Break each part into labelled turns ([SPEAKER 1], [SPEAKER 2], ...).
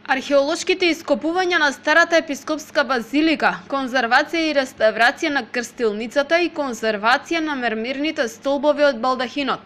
[SPEAKER 1] Археолошките ископувања на старата епископска базилика, конзервација и реставрација на крстилницата и конзервација на мермирните столбови од балдахинот.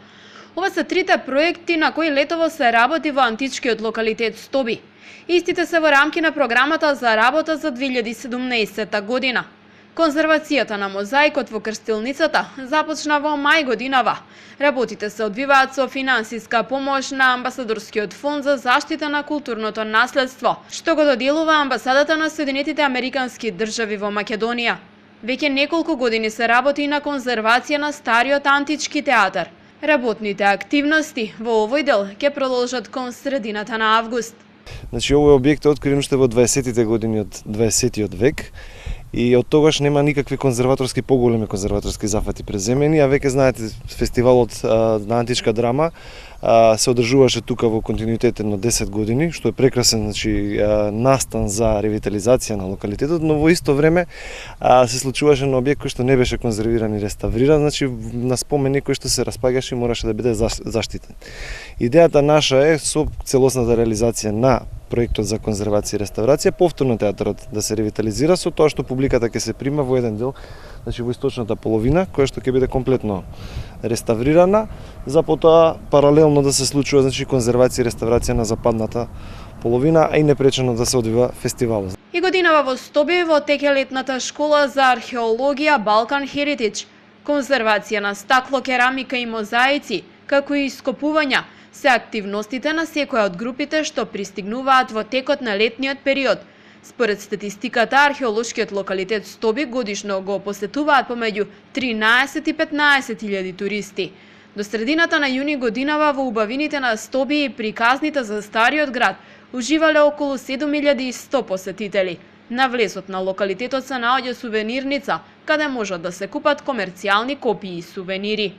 [SPEAKER 1] Ова се трите проекти на кои летово се работи во античкиот локалитет Стоби. Истите се во рамки на програмата за работа за 2017 година. Конзервацијата на мозаикот во крстилницата започна во мај годинава. Работите се одвиваат со финансиска помош на Амбасадорскиот фонд за заштита на културното наследство, што го доделува амбасадата на Соединетите Американски држави во Македонија. Веќе неколку години се работи на конзервација на стариот антички театар. Работните активности во овој дел ќе продолжат кон средината на август.
[SPEAKER 2] Значи, овој објект е открит уште во 20-тите години од 20-тиот век и од тогаш нема никакви поголеми конзерваторски зафати преземени, а веќе знаете фестивалот на античка драма се одржуваше тука во континуитет на 10 години, што е прекрасен, значи, настан за ревитализација на локалитетот, но во исто време се случуваше на објект кој што не беше конзервиран и реставриран, значи на спомени кој што се распаѓаше и мораше да биде заштитен. Идејата наша е со целосната реализација на проектот за конзервација и реставрација, повторно театарот да се ревитализира со тоа што публиката ќе се прима во еден дел, значи во источната половина, која што ќе биде комплетно реставрирана, за потоа паралелно да се случува, значи, конзервација и реставрација на западната половина, а и непречено да се одвива фестивалот.
[SPEAKER 1] И годинава во Стоби во теке летната школа за археологија Balkan Heritage, конзервација на стакло, керамика и мозаици, како и ископувања, се активностите на секоја од групите што пристигнуваат во текот на летниот период. Според статистиката, археолошкиот локалитет Стоби годишно го посетуваат помеѓу 13 и 15 илјади туристи. До средината на јуни годинава во убавините на Стоби и приказните за стариот град уживале околу 7100 посетители. На влезот на локалитетот се наоѓа сувенирница, каде можат да се купат комерцијални копии и сувенири.